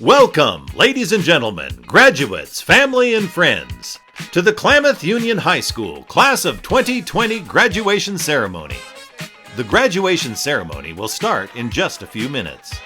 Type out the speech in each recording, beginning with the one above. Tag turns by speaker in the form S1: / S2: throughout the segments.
S1: Welcome, ladies and gentlemen, graduates, family, and friends, to the Klamath Union High School Class of 2020 graduation ceremony. The graduation ceremony will start in just a few minutes.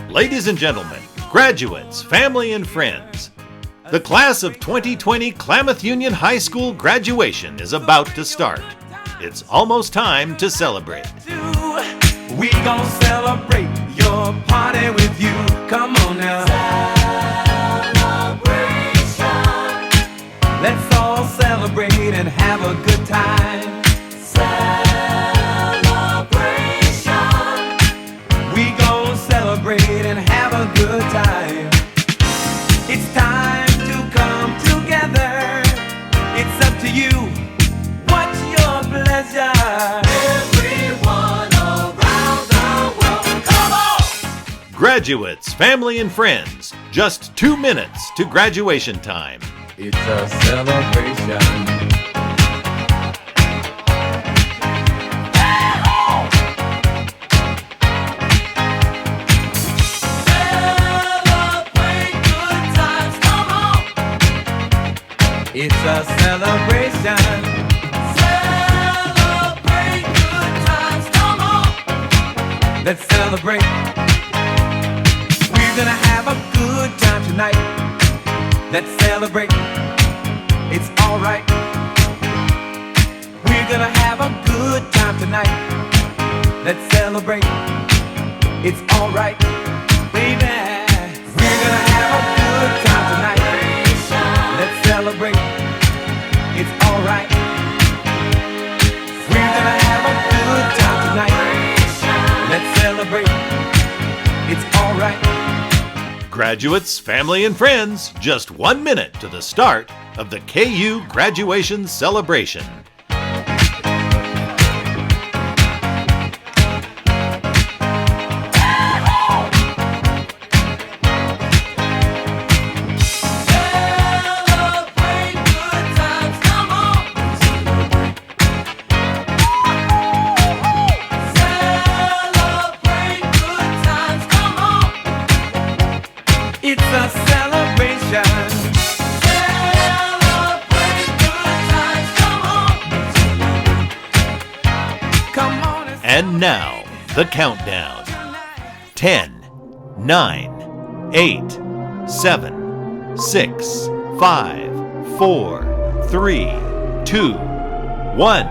S1: Ladies and gentlemen, graduates, family, and friends, the Class of 2020 Klamath Union High School graduation is about to start. It's almost time to celebrate.
S2: We gon' celebrate your party with you. Come on now. Celebration. Let's all celebrate and have a good time. We gon' celebrate and have a good time. It's time to come together. It's up to you. What's your pleasure? Everyone around the world, come on!
S1: Graduates, family, and friends, just 2 minutes to graduation time.
S2: It's a celebration. It's a celebration. Celebrate good times, come on. Let's celebrate. We're gonna have a good time tonight. Let's celebrate. It's alright. We're gonna have a good time tonight. Let's celebrate. It's alright, baby. We're gonna have a good time tonight. Let's celebrate. It's alright. We're gonna have a good time tonight. Let's celebrate. It's alright.
S1: Graduates, family, and friends, just 1 minute to the start of the KU graduation celebration.
S2: It's a celebration. Celebrate good times, come on.
S1: And now, the countdown. 10, 9, 8, 7, 6, 5, 4, 3, 2, 1.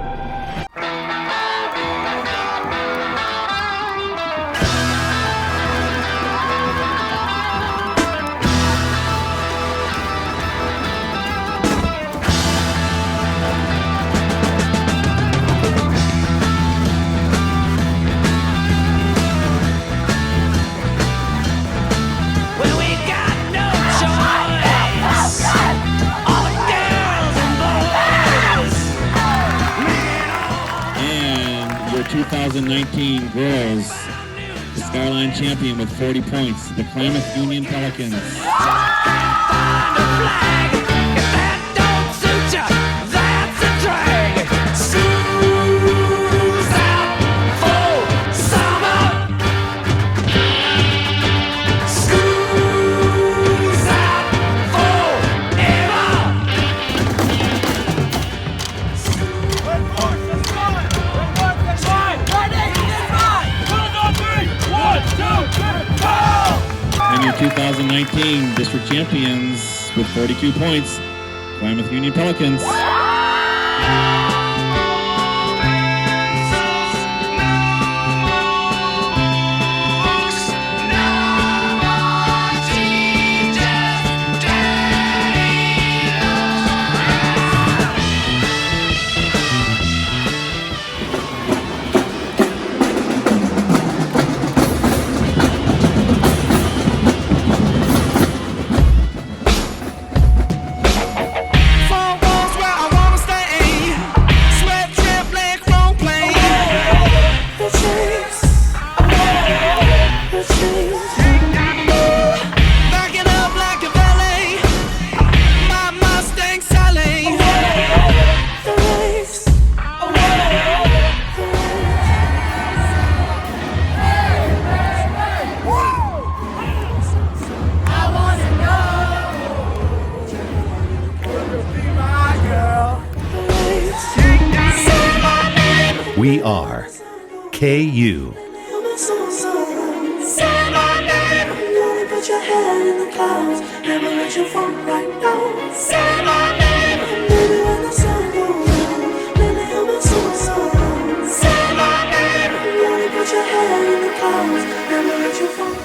S3: Your 2019 girls, the Skyline champion with 40 points, the Klamath Union Pelicans. And your 2019 district champions with 42 points, Klamath Union Pelicans.
S1: KU.
S4: Say my name. Lord, put your head in the clouds. Never let your phone right now. Say my name. Baby, when the sun goes down, baby, you'll be so. Say my name. Lord, put your head in the clouds. Never let your phone.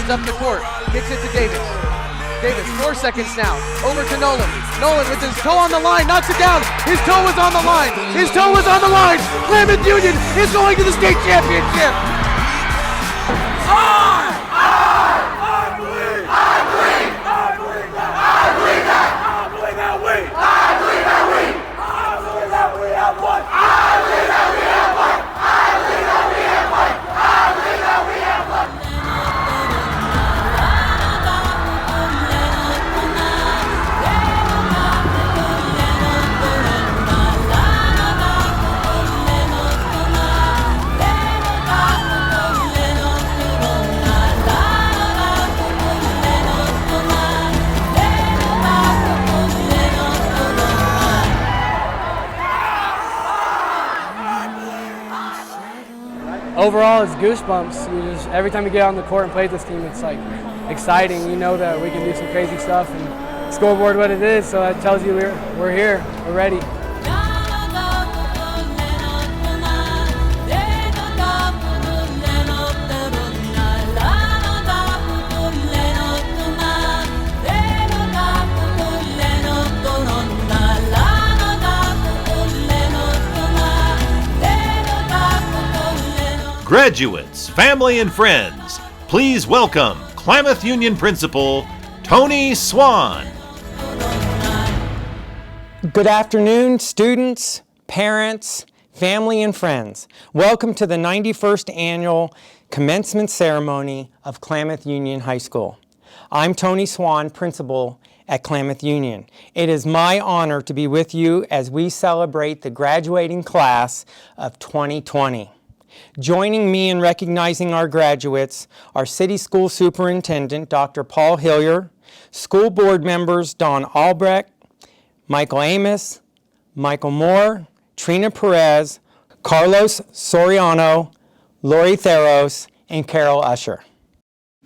S5: Up the court, kicks it to Davis. Davis, 4 seconds now. Over to Nolan. Nolan with his toe on the line, knocks it down. His toe was on the line. His toe was on the line. Klamath Union is going to the state championship.
S6: Overall, it's goosebumps. Every time you get on the court and play with this team, it's like exciting. You know that we can do some crazy stuff, and scoreboard what it is, so that tells you we're here, we're ready.
S1: Graduates, family, and friends, please welcome Klamath Union Principal Tony Swan.
S7: Good afternoon, students, parents, family, and friends. Welcome to the 91st Annual Commencement Ceremony of Klamath Union High School. I'm Tony Swan, Principal at Klamath Union. It is my honor to be with you as we celebrate the graduating class of 2020. Joining me in recognizing our graduates are City School Superintendent Dr. Paul Hillier, school board members Don Albrecht, Michael Amos, Michael Moore, Trina Perez, Carlos Soriano, Lori Theros, and Carol Usher.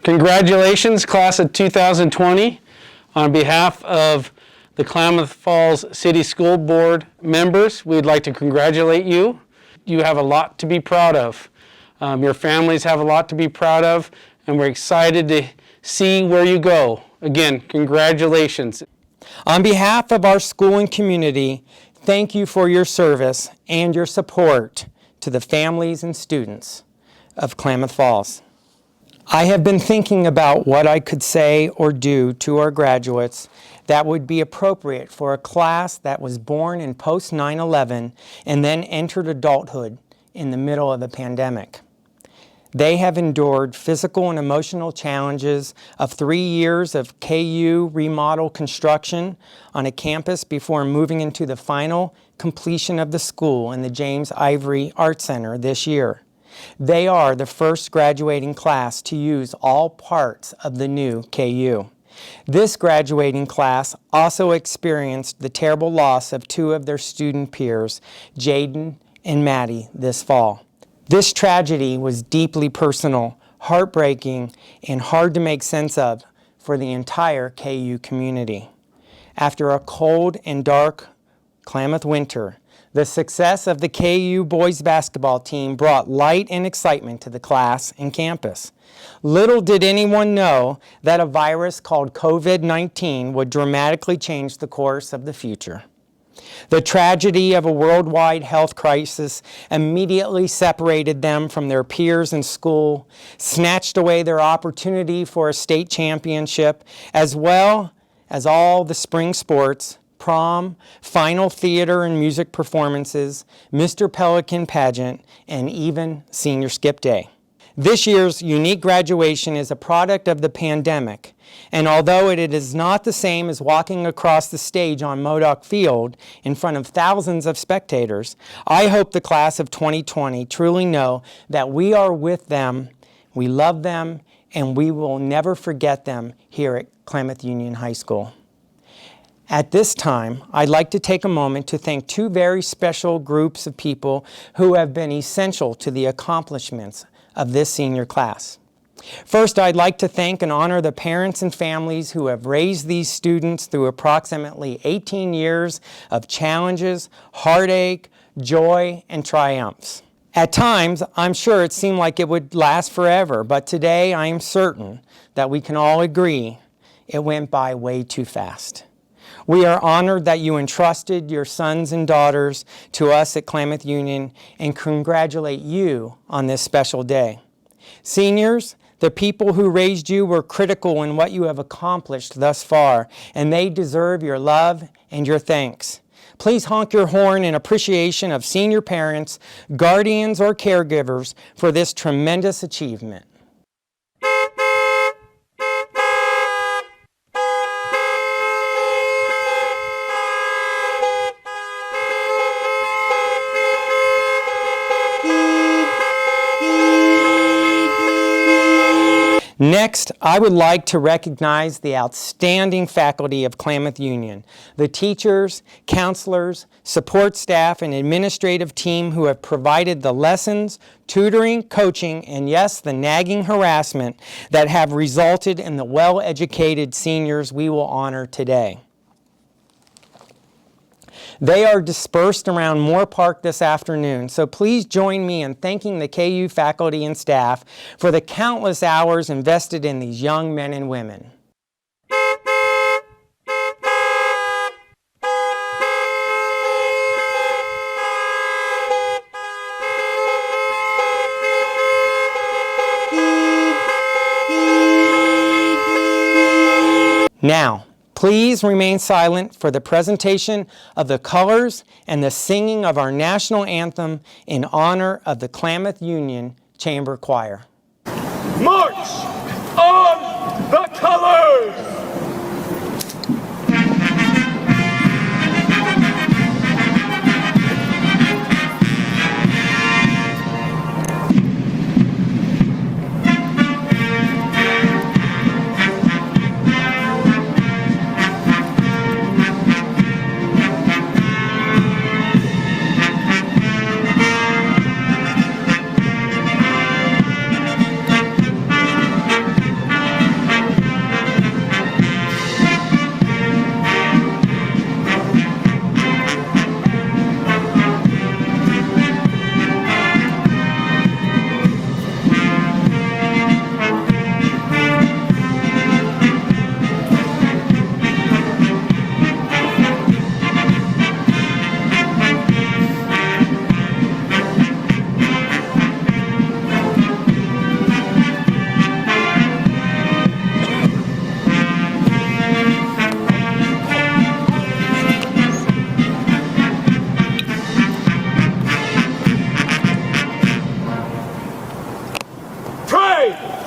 S8: Congratulations, class of 2020. On behalf of the Klamath Falls City School Board members, we'd like to congratulate you. You have a lot to be proud of. Your families have a lot to be proud of, and we're excited to see where you go. Again, congratulations.
S7: On behalf of our school and community, thank you for your service and your support to the families and students of Klamath Falls. I have been thinking about what I could say or do to our graduates that would be appropriate for a class that was born in post 9/11 and then entered adulthood in the middle of the pandemic. They have endured physical and emotional challenges of 3 years of KU remodel construction on a campus before moving into the final completion of the school in the James Ivory Art Center this year. They are the first graduating class to use all parts of the new KU. This graduating class also experienced the terrible loss of 2 of their student peers, Jaden and Maddie, this fall. This tragedy was deeply personal, heartbreaking, and hard to make sense of for the entire KU community. After a cold and dark Klamath winter, The success of the KU boys basketball team brought light and excitement to the class and campus. Little did anyone know that a virus called COVID-19 would dramatically change the course of the future. The tragedy of a worldwide health crisis immediately separated them from their peers in school, snatched away their opportunity for a state championship, as well as all the spring sports, prom, final theater and music performances, Mr. Pelican pageant, and even senior skip day. This year's unique graduation is a product of the pandemic, and although it is not the same as walking across the stage on Modoc Field in front of thousands of spectators, I hope the class of 2020 truly know that we are with them, we love them, and we will never forget them here at Klamath Union High School. At this time, I'd like to take a moment to thank two very special groups of people who have been essential to the accomplishments of this senior class. First, I'd like to thank and honor the parents and families who have raised these students through approximately 18 years of challenges, heartache, joy, and triumphs. At times, I'm sure it seemed like it would last forever, but today I am certain that we can all agree it went by way too fast. We are honored that you entrusted your sons and daughters to us at Klamath Union and congratulate you on this special day. Seniors, the people who raised you were critical in what you have accomplished thus far, and they deserve your love and your thanks. Please honk your horn in appreciation of senior parents, guardians, or caregivers for this tremendous achievement. Next, I would like to recognize the outstanding faculty of Klamath Union, the teachers, counselors, support staff, and administrative team who have provided the lessons, tutoring, coaching, and yes, the nagging harassment that have resulted in the well-educated seniors we will honor today. They are dispersed around Moore Park this afternoon, so please join me in thanking the KU faculty and staff for the countless hours invested in these young men and women. Now, please remain silent for the presentation of the colors and the singing of our national anthem in honor of the Klamath Union Chamber Choir.
S9: March on the colors!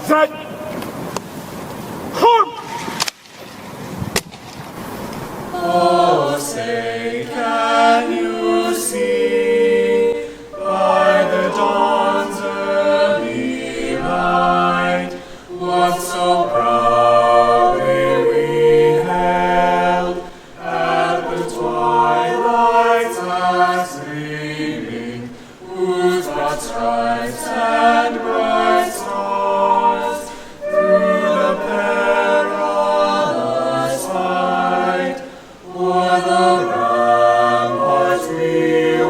S9: Set! Hark!
S4: Oh, say, can you see by the dawn's early light what so proudly we held at the twilight's last gleaming, whose broad stripes and bright stars through the perilous fight o'er the ramparts we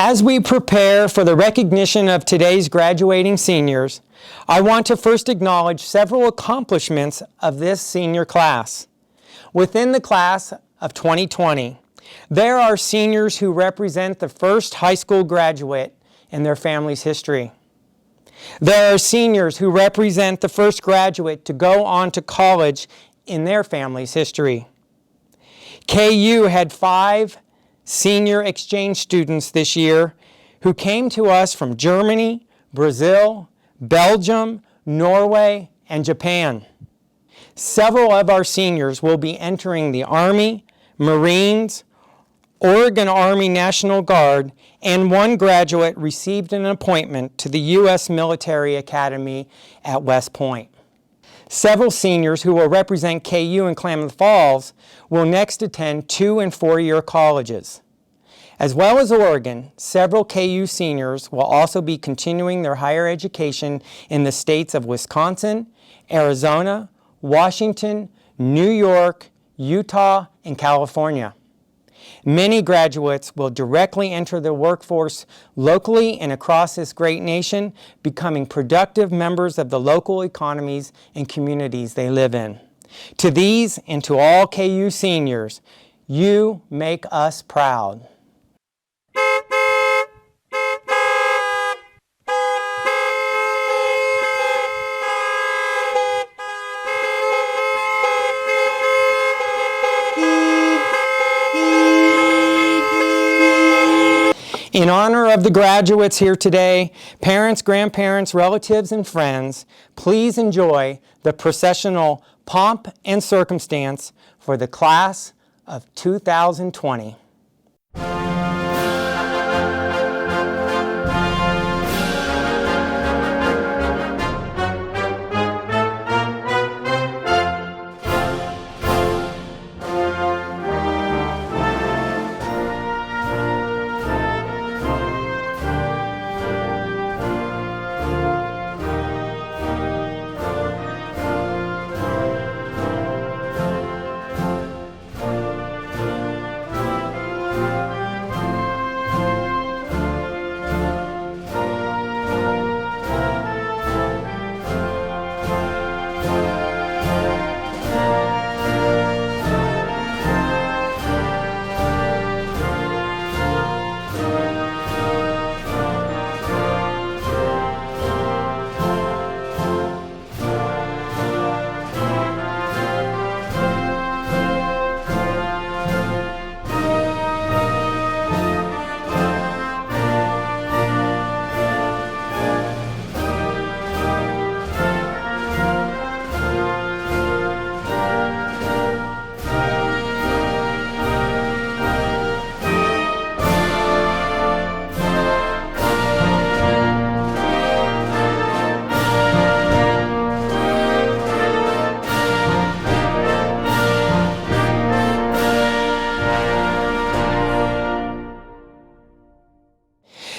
S7: As we prepare for the recognition of today's graduating seniors, I want to first acknowledge several accomplishments of this senior class. Within the class of 2020, there are seniors who represent the first high school graduate in their family's history. There are seniors who represent the first graduate to go on to college in their family's history. KU had 5 senior exchange students this year who came to us from Germany, Brazil, Belgium, Norway, and Japan. Several of our seniors will be entering the Army, Marines, Oregon Army National Guard, and one graduate received an appointment to the U.S. Military Academy at West Point. Several seniors who will represent KU in Klamath Falls will next attend 2- and 4-year colleges. As well as Oregon, several KU seniors will also be continuing their higher education in the states of Wisconsin, Arizona, Washington, New York, Utah, and California. Many graduates will directly enter the workforce locally and across this great nation, becoming productive members of the local economies and communities they live in. To these and to all KU seniors, you make us proud. In honor of the graduates here today, parents, grandparents, relatives, and friends, please enjoy the processional pomp and circumstance for the class of 2020.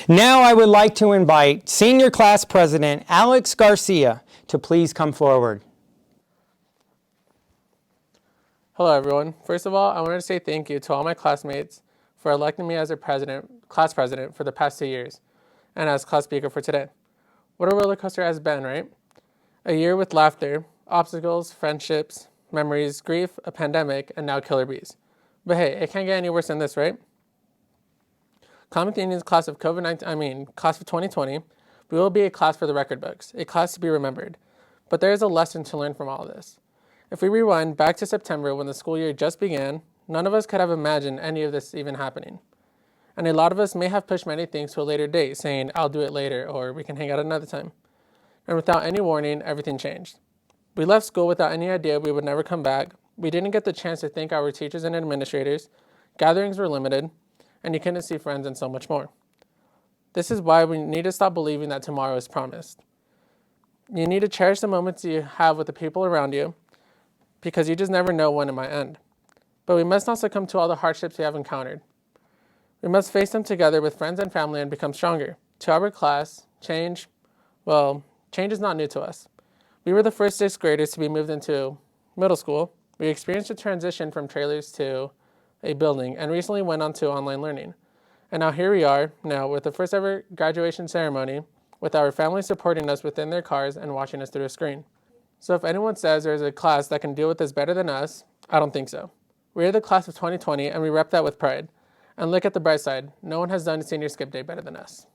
S7: Now I would like to invite Senior Class President Alex Garcia to please come forward.
S10: Hello everyone. First of all, I wanted to say thank you to all my classmates for electing me as a class president for the past 2 years and as class speaker for today. What a roller coaster it has been, right? A year with laughter, obstacles, friendships, memories, grief, a pandemic, and now killer bees. But hey, it can't get any worse than this, right? Klamath Union's class of class of 2020, we will be a class for the record books, a class to be remembered. But there is a lesson to learn from all of this. If we rewind back to September when the school year just began, none of us could have imagined any of this even happening. And a lot of us may have pushed many things to a later date, saying, I'll do it later, or we can hang out another time. And without any warning, everything changed. We left school without any idea we would never come back. We didn't get the chance to thank our teachers and administrators. Gatherings were limited, and you couldn't see friends and so much more. This is why we need to stop believing that tomorrow is promised. You need to cherish the moments you have with the people around you, because you just never know when it might end. But we must not succumb to all the hardships we have encountered. We must face them together with friends and family and become stronger. To our class, change is not new to us. We were the first 6th graders to be moved into middle school. We experienced a transition from trailers to a building and recently went on to online learning. And now here we are, now with the first ever graduation ceremony, with our family supporting us within their cars and watching us through a screen. So if anyone says there's a class that can deal with this better than us, I don't think so. We are the class of 2020 and we rep that with pride. And look at the bright side, no one has done senior skip day better than us.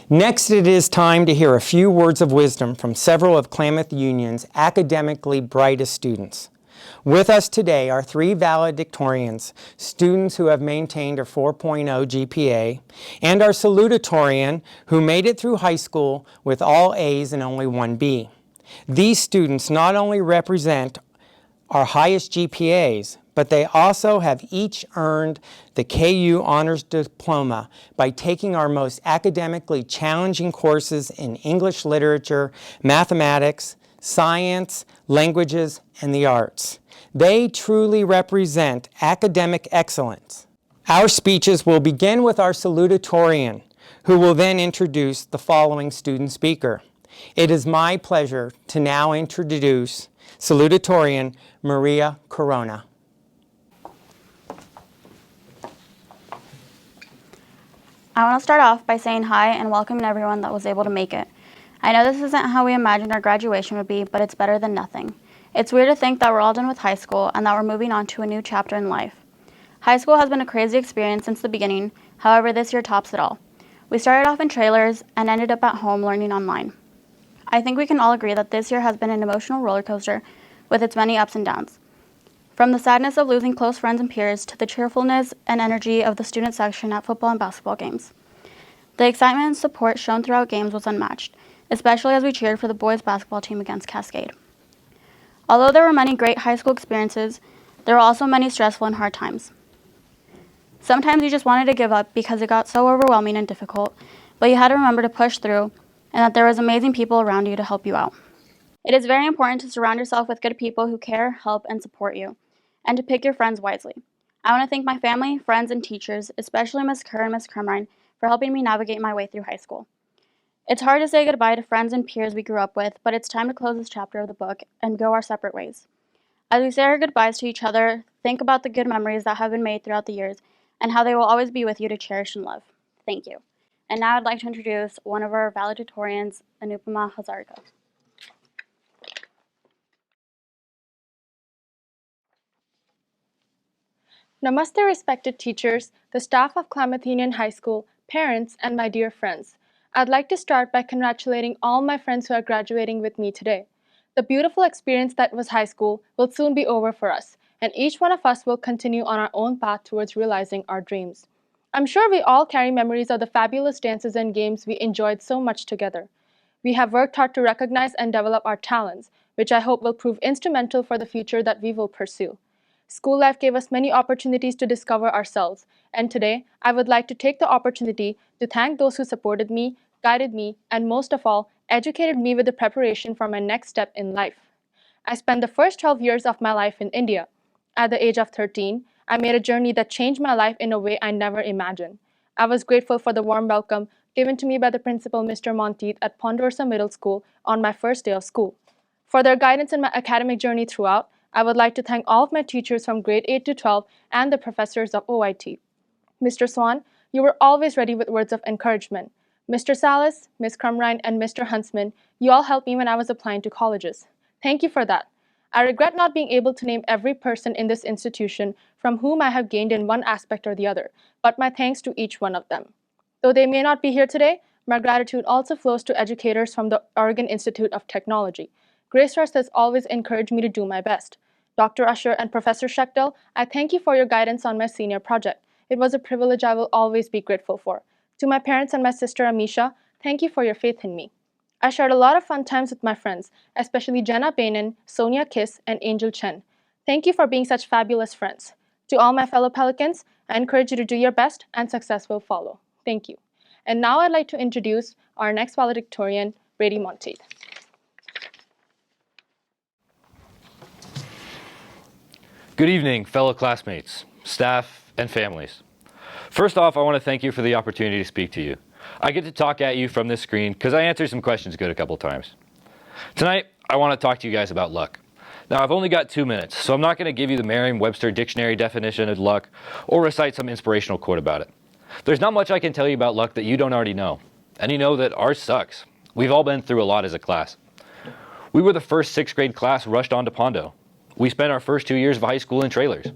S7: Next, it is time to hear a few words of wisdom from several of Klamath Union's academically brightest students. With us today are 3 valedictorians, students who have maintained a 4.0 GPA, and our salutatorian who made it through high school with all A's and only 1 B. These students not only represent our highest GPAs, but they also have each earned the KU Honors Diploma by taking our most academically challenging courses in English literature, mathematics, science, languages, and the arts. They truly represent academic excellence. Our speeches will begin with our salutatorian, who will then introduce the following student speaker. It is my pleasure to now introduce salutatorian Maria Corona.
S11: I want to start off by saying hi and welcoming everyone that was able to make it. I know this isn't how we imagined our graduation would be, but it's better than nothing. It's weird to think that we're all done with high school and that we're moving on to a new chapter in life. High school has been a crazy experience since the beginning, however this year tops it all. We started off in trailers and ended up at home learning online. I think we can all agree that this year has been an emotional roller coaster with its many ups and downs. From the sadness of losing close friends and peers to the cheerfulness and energy of the student section at football and basketball games. The excitement and support shown throughout games was unmatched, especially as we cheered for the boys basketball team against Cascade. Although there were many great high school experiences, there were also many stressful and hard times. Sometimes you just wanted to give up because it got so overwhelming and difficult, but you had to remember to push through and that there was amazing people around you to help you out. It is very important to surround yourself with good people who care, help, and support you, and to pick your friends wisely. I want to thank my family, friends, and teachers, especially Ms. Kerr and Ms. Crumrine, for helping me navigate my way through high school. It's hard to say goodbye to friends and peers we grew up with, but it's time to close this chapter of the book and go our separate ways. As we say our goodbyes to each other, think about the good memories that have been made throughout the years and how they will always be with you to cherish and love. Thank you. And now I'd like to introduce one of our valedictorians, Anupama Hazarika.
S12: Namaste, respected teachers, the staff of Klamath Union High School, parents, and my dear friends. I'd like to start by congratulating all my friends who are graduating with me today. The beautiful experience that was high school will soon be over for us, and each one of us will continue on our own path towards realizing our dreams. I'm sure we all carry memories of the fabulous dances and games we enjoyed so much together. We have worked hard to recognize and develop our talents, which I hope will prove instrumental for the future that we will pursue. School life gave us many opportunities to discover ourselves, and today I would like to take the opportunity to thank those who supported me, guided me, and most of all, educated me with the preparation for my next step in life. I spent the first 12 years of my life in India. At the age of 13, I made a journey that changed my life in a way I never imagined. I was grateful for the warm welcome given to me by the principal, Mr. Monteith, at Ponderosa Middle School on my first day of school. For their guidance in my academic journey throughout, I would like to thank all of my teachers from grade 8 to 12 and the professors of OIT. Mr. Swan, you were always ready with words of encouragement. Mr. Salas, Ms. Crumrine, and Mr. Huntsman, you all helped me when I was applying to colleges. Thank you for that. I regret not being able to name every person in this institution from whom I have gained in one aspect or the other, but my thanks to each one of them. Though they may not be here today, my gratitude also flows to educators from the Oregon Institute of Technology. Grace Ross has always encouraged me to do my best. Dr. Usher and Professor Schechtel, I thank you for your guidance on my senior project. It was a privilege I will always be grateful for. To my parents and my sister Amisha, thank you for your faith in me. I shared a lot of fun times with my friends, especially Jenna Bainan, Sonia Kiss, and Angel Chen. Thank you for being such fabulous friends. To all my fellow Pelicans, I encourage you to do your best and success will follow. Thank you. And now I'd like to introduce our next valedictorian, Brady Monteith.
S13: Good evening, fellow classmates, staff, and families. First off, I want to thank you for the opportunity to speak to you. I get to talk at you from this screen because I answered some questions good a couple times. Tonight, I want to talk to you guys about luck. Now, I've only got 2 minutes, so I'm not going to give you the Merriam-Webster dictionary definition of luck or recite some inspirational quote about it. There's not much I can tell you about luck that you don't already know. And you know that ours sucks. We've all been through a lot as a class. We were the first 6th grade class rushed onto Pondo. We spent our first 2 years of high school in trailers.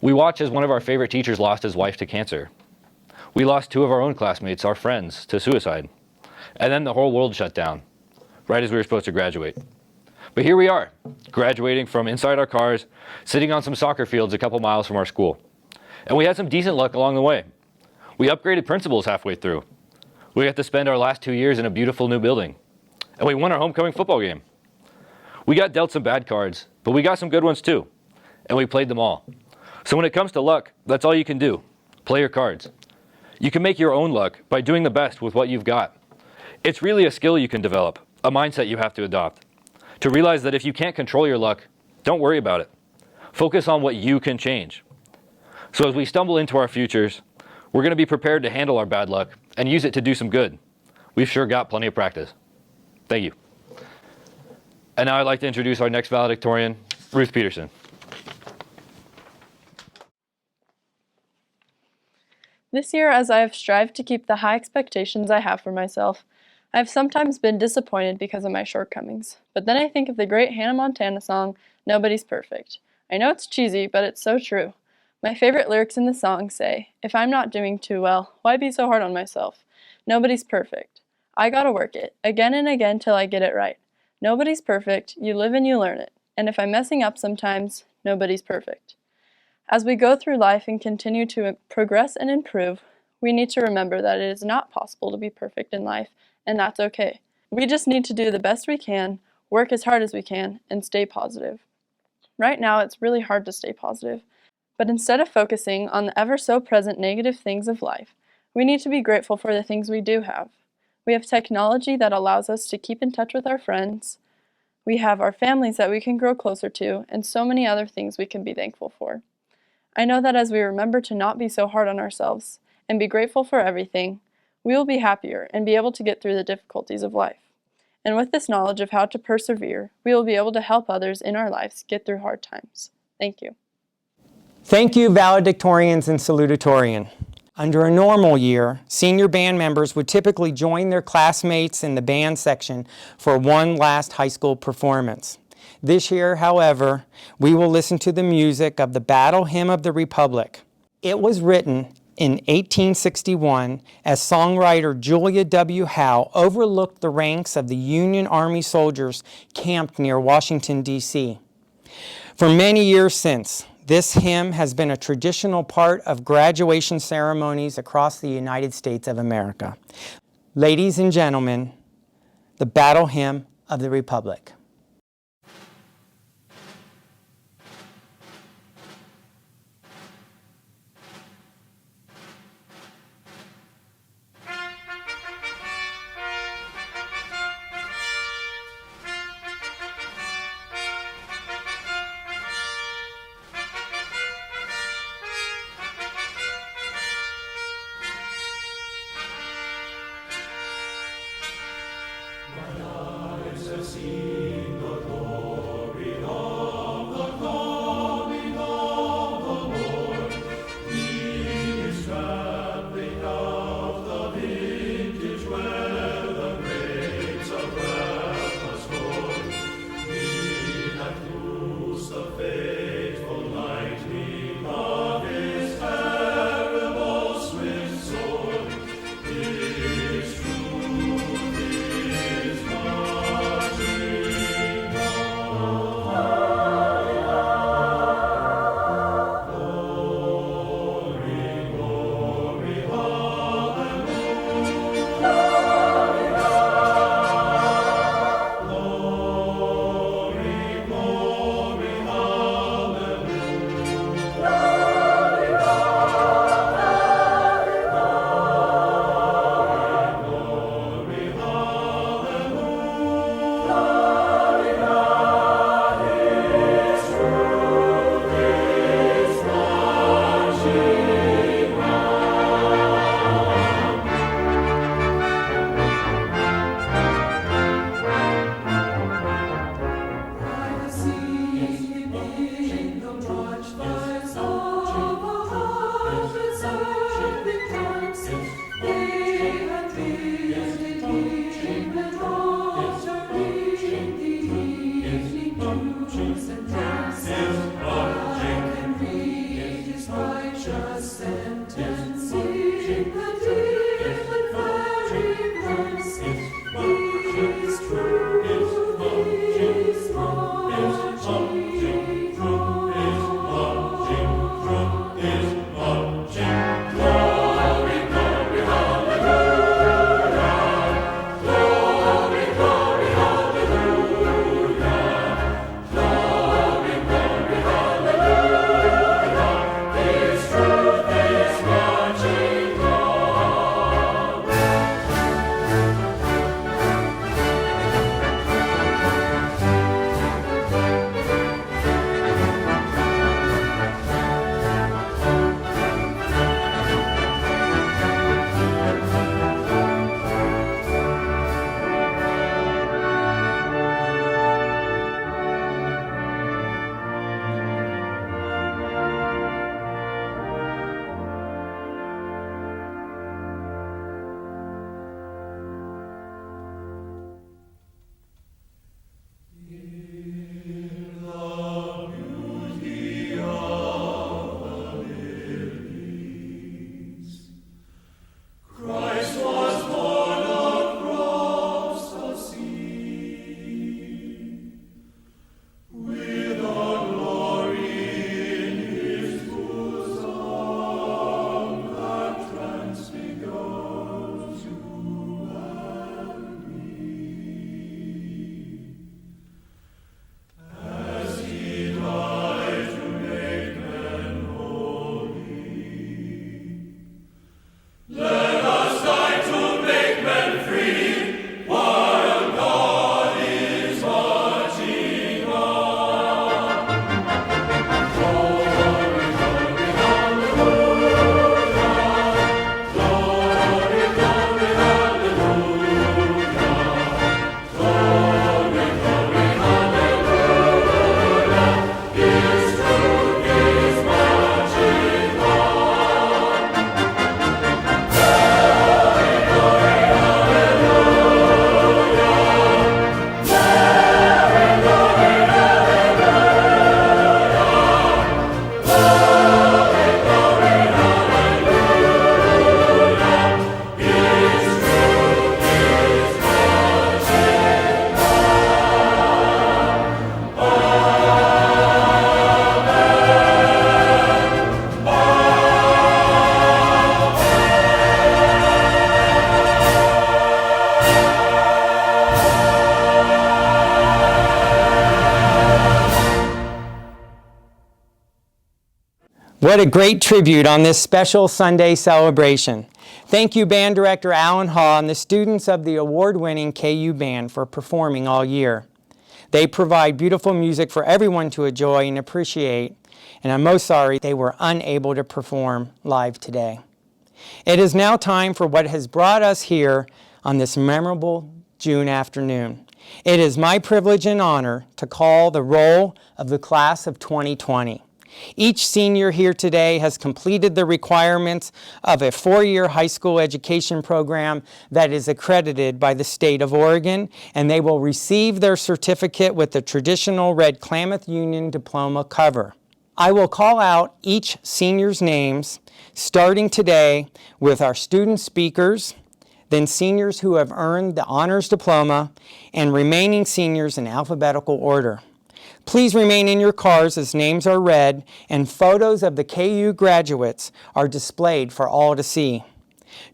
S13: We watched as one of our favorite teachers lost his wife to cancer. We lost 2 of our own classmates, our friends, to suicide. And then the whole world shut down, right as we were supposed to graduate. But here we are, graduating from inside our cars, sitting on some soccer fields a couple miles from our school. And we had some decent luck along the way. We upgraded principals halfway through. We got to spend our last 2 years in a beautiful new building. And we won our homecoming football game. We got dealt some bad cards, but we got some good ones too. And we played them all. So when it comes to luck, that's all you can do. Play your cards. You can make your own luck by doing the best with what you've got. It's really a skill you can develop, a mindset you have to adopt. To realize that if you can't control your luck, don't worry about it. Focus on what you can change. So as we stumble into our futures, we're going to be prepared to handle our bad luck and use it to do some good. We've sure got plenty of practice. Thank you. And now I'd like to introduce our next valedictorian, Ruth Peterson.
S14: This year, as I have strived to keep the high expectations I have for myself, I have sometimes been disappointed because of my shortcomings. But then I think of the great Hannah Montana song, Nobody's Perfect. I know it's cheesy, but it's so true. My favorite lyrics in the song say, if I'm not doing too well, why be so hard on myself? Nobody's perfect. I gotta work it, again and again till I get it right. Nobody's perfect, you live and you learn it. And if I'm messing up sometimes, nobody's perfect. As we go through life and continue to progress and improve, we need to remember that it is not possible to be perfect in life, and that's okay. We just need to do the best we can, work as hard as we can, and stay positive. Right now, it's really hard to stay positive, but instead of focusing on the ever so present negative things of life, we need to be grateful for the things we do have. We have technology that allows us to keep in touch with our friends. We have our families that we can grow closer to, and so many other things we can be thankful for. I know that as we remember to not be so hard on ourselves and be grateful for everything, we will be happier and be able to get through the difficulties of life. And with this knowledge of how to persevere, we will be able to help others in our lives get through hard times. Thank you.
S7: Thank you, valedictorians and salutatorian. Under a normal year, senior band members would typically join their classmates in the band section for one last high school performance. This year, however, we will listen to the music of the Battle Hymn of the Republic. It was written in 1861 as songwriter Julia W. Howe overlooked the ranks of the Union Army soldiers camped near Washington, D.C. For many years since, this hymn has been a traditional part of graduation ceremonies across the United States of America. Ladies and gentlemen, the Battle Hymn of the Republic.
S4: Sea.
S7: What a great tribute on this special Sunday celebration. Thank you, Band Director Alan Haw and the students of the award-winning KU Band for performing all year. They provide beautiful music for everyone to enjoy and appreciate, and I'm most sorry they were unable to perform live today. It is now time for what has brought us here on this memorable June afternoon. It is my privilege and honor to call the roll of the class of 2020. Each senior here today has completed the requirements of a 4-year high school education program that is accredited by the state of Oregon, and they will receive their certificate with the traditional red Klamath Union diploma cover. I will call out each senior's names, starting today with our student speakers, then seniors who have earned the honors diploma, and remaining seniors in alphabetical order. Please remain in your cars as names are read and photos of the KU graduates are displayed for all to see.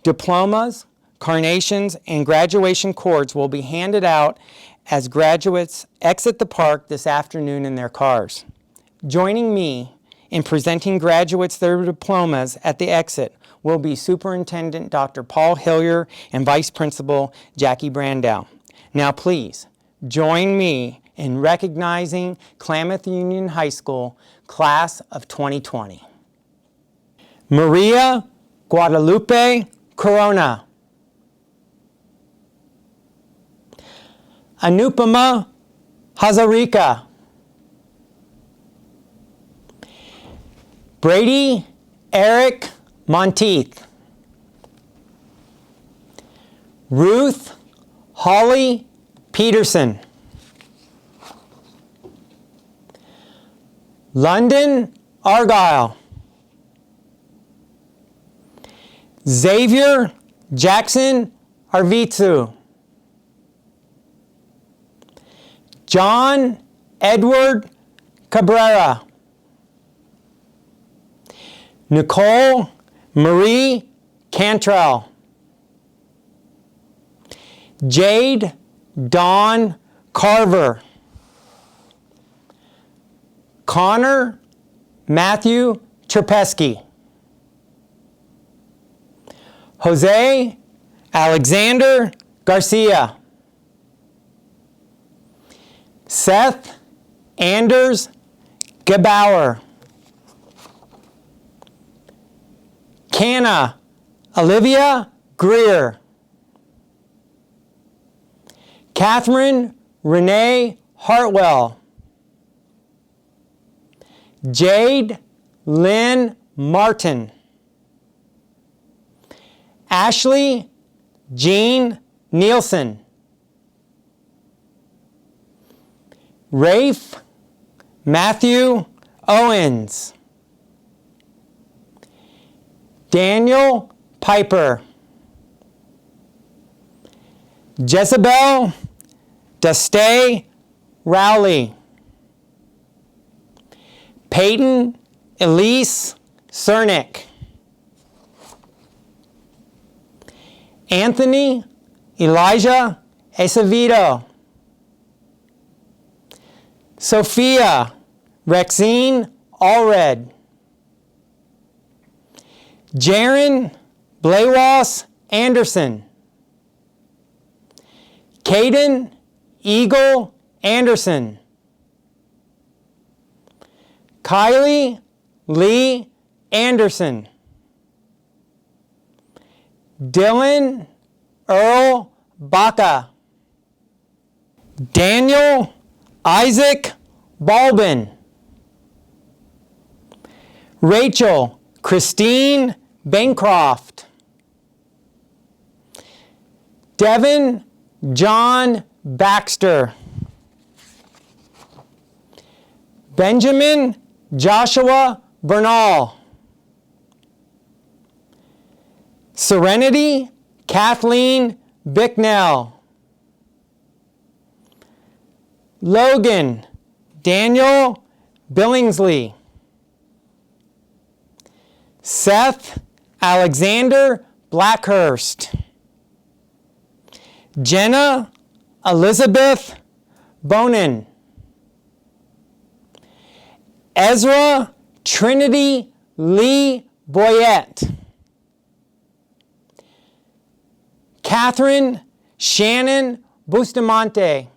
S7: Diplomas, carnations, and graduation cords will be handed out as graduates exit the park this afternoon in their cars. Joining me in presenting graduates their diplomas at the exit will be Superintendent Dr. Paul Hillier and Vice Principal Jackie Brandow. Now please, join me in recognizing Klamath Union High School Class of 2020. Maria Guadalupe Corona. Anupama Hazarika. Brady Eric Monteith. Ruth Holly Peterson. London Argyle. Xavier Jackson Arvitsu. John Edward Cabrera. Nicole Marie Cantrell. Jade Dawn Carver. Connor Matthew Terpesky. Jose Alexander Garcia. Seth Anders Gebauer. Canna Olivia Greer. Catherine Renee Hartwell. Jade Lynn Martin. Ashley Jean Nielsen. Rafe Matthew Owens. Daniel Piper. Jezebel Destay Rowley. Peyton Elise Cernick. Anthony Elijah Acevedo. Sophia Rexine Allred. Jaron Blaywas Anderson. Caden Eagle Anderson. Kylie Lee Anderson. Dylan Earl Baca. Daniel Isaac Balbin. Rachel Christine Bancroft. Devin John Baxter. Benjamin Joshua Bernal. Serenity Kathleen Bicknell. Logan Daniel Billingsley. Seth Alexander Blackhurst. Jenna Elizabeth Bonin. Ezra Trinity Lee Boyette. Catherine Shannon Bustamante.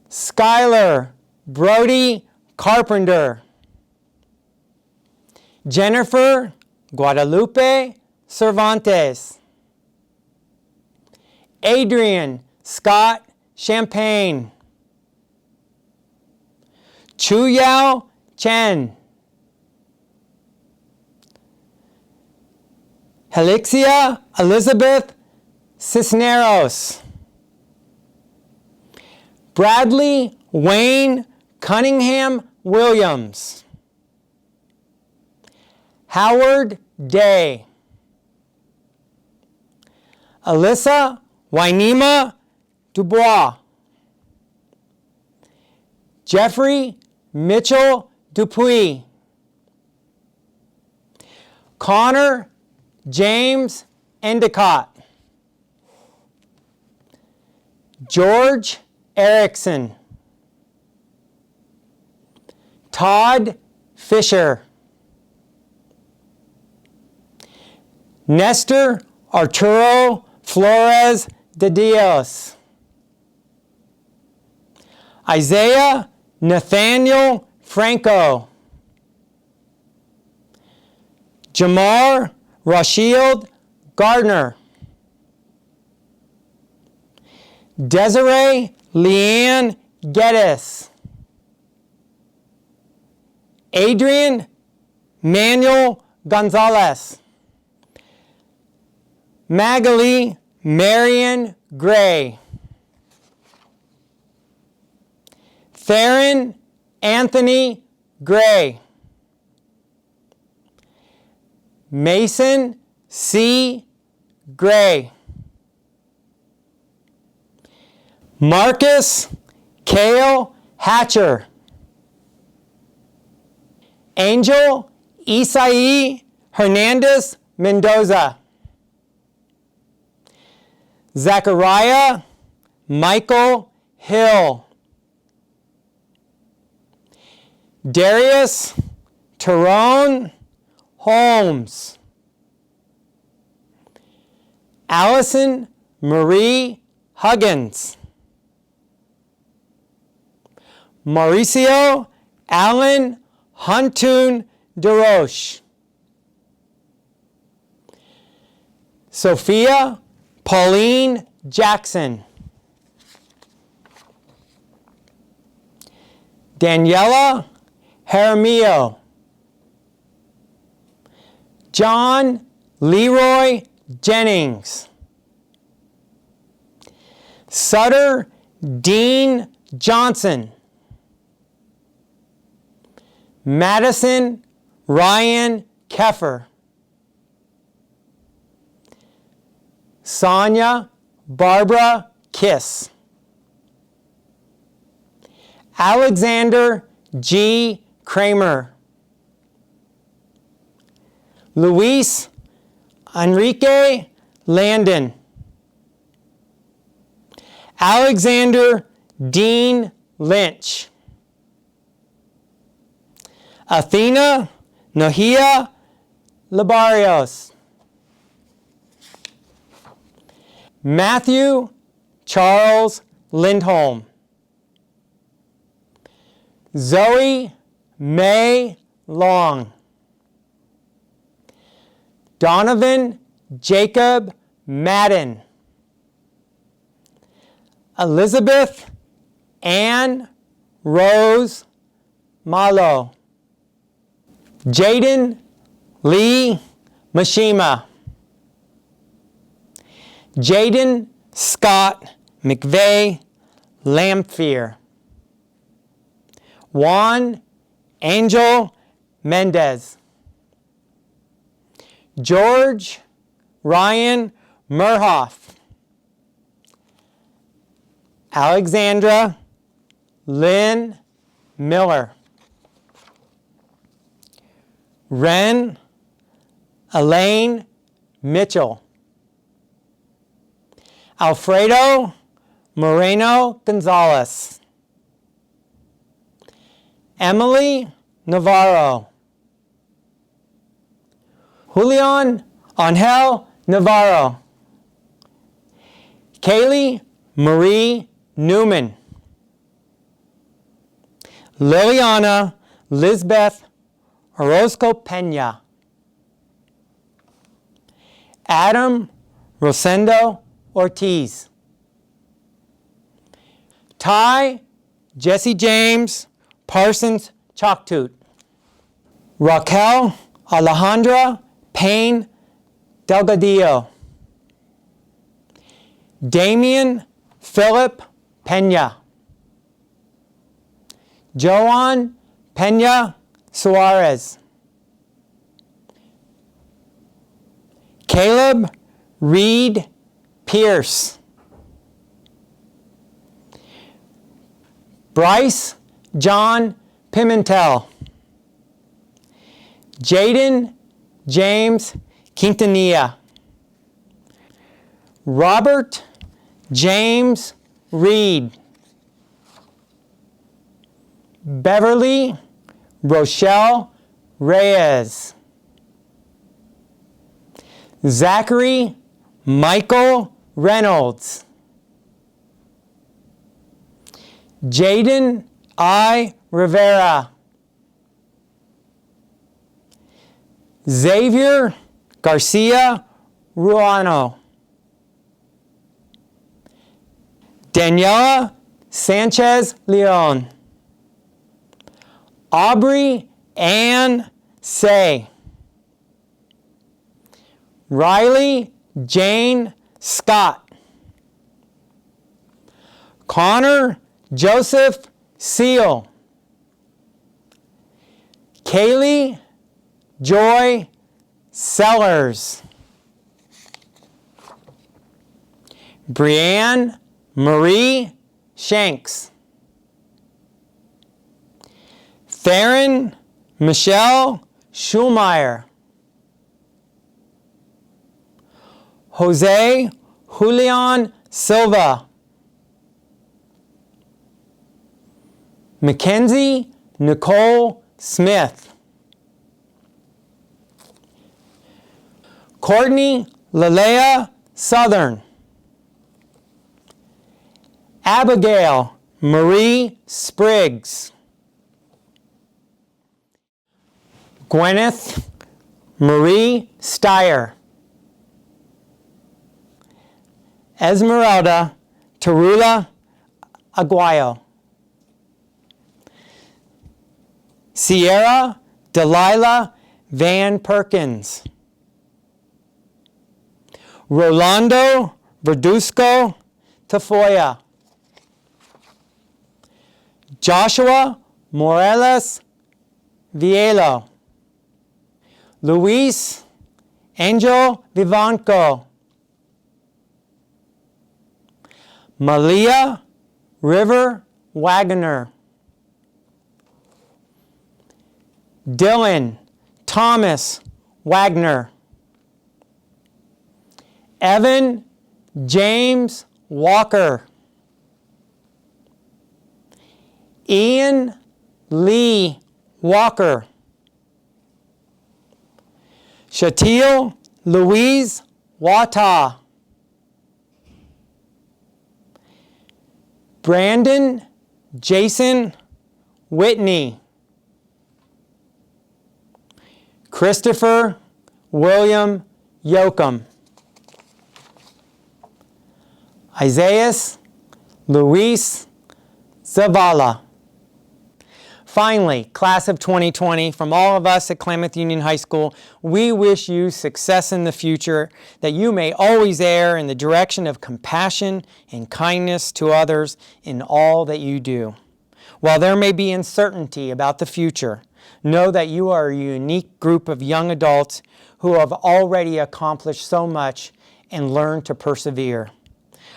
S7: Skylar Brody Carpenter. Jennifer Guadalupe Cervantes. Adrian Scott Champagne. Chu Yao Chen. Helixia Elizabeth Cisneros. Bradley Wayne Cunningham Williams. Howard Day. Alyssa Wynema Dubois. Jeffrey Mitchell Dupuis. Connor James Endicott. George Erickson. Todd Fisher. Nestor Arturo Flores de Dios. Isaiah Nathaniel Franco. Jamar Rashield Gardner. Desiree Leanne Geddes. Adrian Manuel Gonzalez. Magali Marion Gray. Theron Anthony Gray. Mason C. Gray. Marcus Cale Hatcher. Angel Isai Hernandez Mendoza. Zachariah Michael Hill. Darius Tyrone Holmes. Allison Marie Huggins. Mauricio Allen Huntoon DeRoche. Sophia Pauline Jackson. Daniela Jaramillo. John Leroy Jennings. Sutter Dean Johnson. Madison Ryan Keffer. Sonia Barbara Kiss. Alexander G. Kramer. Luis Enrique Landon. Alexander Dean Lynch. Athena Nahia Labarios. Matthew Charles Lindholm. Zoe May Long. Donovan Jacob Madden. Elizabeth Ann Rose Malo. Jaden Lee Mashima. Jaden Scott McVeigh Lamphere. Juan Angel Mendez. George Ryan Murhoff. Alexandra Lynn Miller. Ren Elaine Mitchell. Alfredo Moreno Gonzalez. Emily Navarro. Julian Angel Navarro. Kaylee Marie Newman. Liliana Lisbeth Orozco Pena. Adam Rosendo Ortiz. Ty Jesse James Parsons Chalktoot. Raquel Alejandra Payne Delgadillo. Damian Philip Pena. Joan Pena Suarez. Caleb Reed Pierce. Bryce John Pimentel. Jaden James Quintanilla. Robert James Reed. Beverly Rochelle Reyes. Zachary Michael Reynolds. Jaden I. Rivera. Xavier Garcia Ruano. Daniela Sanchez Leon. Aubrey Ann Say. Riley Jane Scott. Connor Joseph Seal. Kaylee Joy Sellers. Brianne Marie Shanks. Theron Michelle Schulmeyer. Jose Julian Silva. Mackenzie Nicole Smith. Courtney Lalea Southern. Abigail Marie Spriggs. Gwyneth Marie Steyer. Esmeralda Tarula Aguayo. Sierra Delilah Van Perkins. Rolando Verduzco Tafoya. Joshua Morales Vielo. Luis Angel Vivanco. Malia River Wagner. Dylan Thomas Wagner. Evan James Walker. Ian Lee Walker. Shatil Louise Wata. Brandon Jason Whitney. Christopher William Yoakum. Isaiah Luis Zavala. Finally, class of 2020, from all of us at Klamath Union High School, we wish you success in the future, that you may always err in the direction of compassion and kindness to others in all that you do. While there may be uncertainty about the future, know that you are a unique group of young adults who have already accomplished so much and learned to persevere.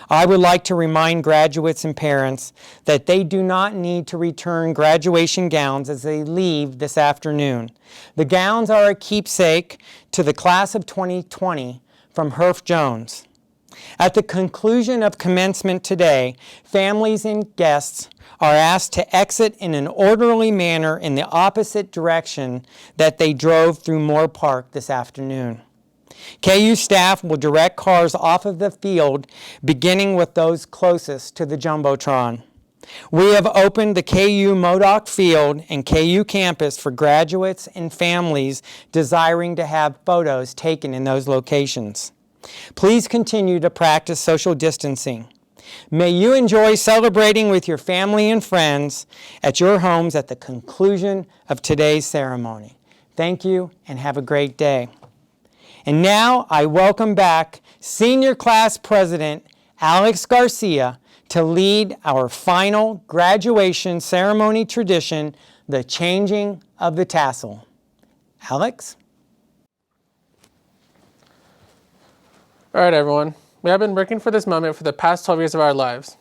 S7: I would like to remind graduates and parents that they do not need to return graduation gowns as they leave this afternoon. The gowns are a keepsake to the class of 2020 from Herff Jones. At the conclusion of commencement today, families and guests are asked to exit in an orderly manner in the opposite direction that they drove through Moore Park this afternoon. KU staff will direct cars off of the field, beginning with those closest to the Jumbotron. We have opened the KU Modoc Field and KU campus for graduates and families desiring to have photos taken in those locations. Please continue to practice social distancing. May you enjoy celebrating with your family and friends at your homes at the conclusion of today's ceremony. Thank you and have a great day. And now I welcome back Senior Class President Alex Garcia to lead our final graduation ceremony tradition, the changing of the tassel. Alex?
S10: All right, everyone. We have been working for this moment for the past 12 years of our lives.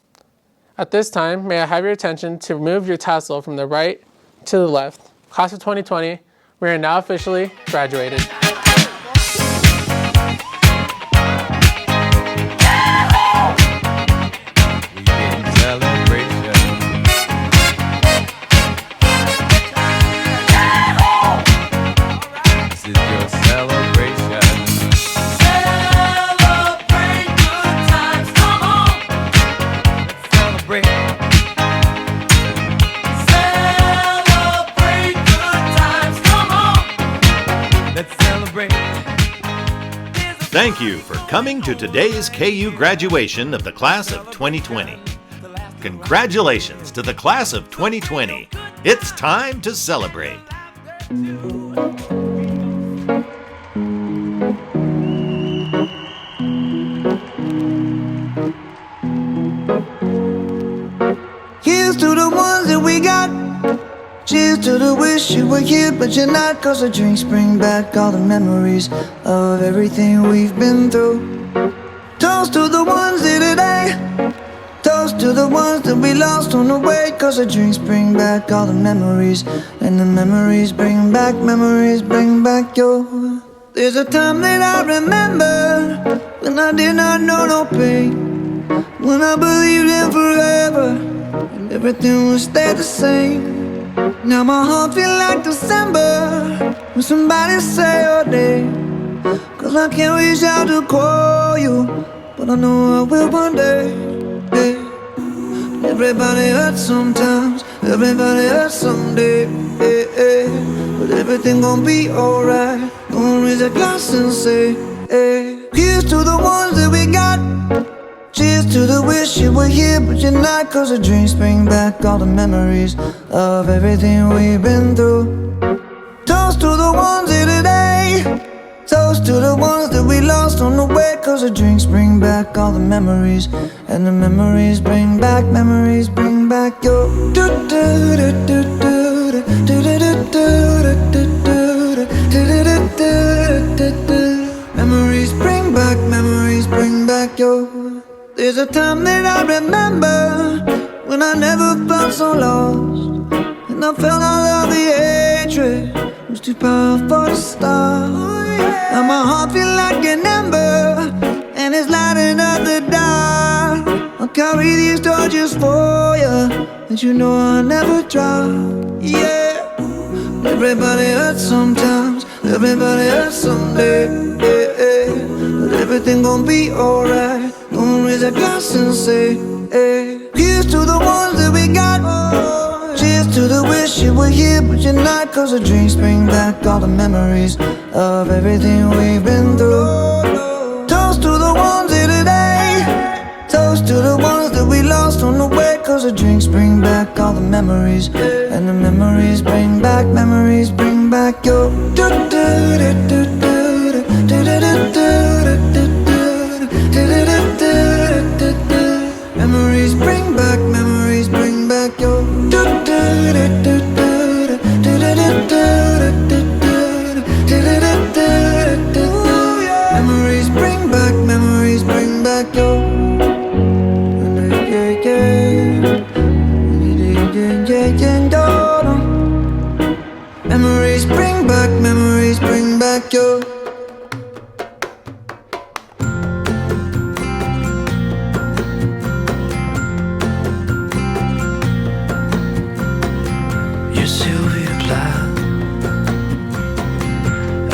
S10: At this time, may I have your attention to move your tassel from the right to the left. Class of 2020, we are now officially graduated.
S1: Thank you for coming to today's KU graduation of the class of 2020. Congratulations to the class of 2020. It's time to celebrate.
S2: Here's to the
S15: the ones that we got. Cheers to the wish you were here but you're not, 'cause the drinks bring back all the memories of everything we've been through. Toast to the ones here today. Toast to the ones that we lost on the way, 'cause the drinks bring back all the memories, and the memories bring back your. There's a time that I remember when I did not know no pain, when I believed in forever and everything would stay the same. Now my heart feel like December when somebody say your name, 'cause I can't reach out to call you, but I know I will one day. Yeah. Everybody hurts sometimes, everybody hurts someday. Yeah, yeah. But everything gon' be alright. Gonna raise a glass and say, hey. Here's to the ones that we got. Cheers to the wish you were here but you're not, 'cause the drinks bring back all the memories of everything we've been through. Toast to the ones here today. Toast to the ones that we lost on the way, 'cause the drinks bring back all the memories, and the memories bring back your. Memories bring back your. There's a time that I remember when I never felt so lost, and I felt all of the hatred was too powerful to stop. Now my heart feel like an ember, and it's lighting up the dark. I'll carry these torches for you, and you know I'll never drop. Yeah. Everybody hurts sometimes, everybody hurts someday. Yeah, yeah. But everything gon' be alright. Gonna raise a glass and say, hey. Here's to the ones that we got. Cheers to the wish you were here but you're not, 'cause the drinks bring back all the memories of everything we've been through. Toast to the ones here today. Toast to the ones that we lost on the way, 'cause the drinks bring back all the memories, and the memories bring back your. Memories bring back your. Memories bring back your. Memories bring back your. You're Sylvia Plath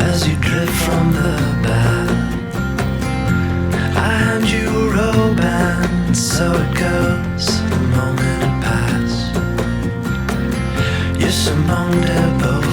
S15: as you drift from the bath. I hand you a robe and so it goes. A moment had passed. You're Simone de Beauvoir.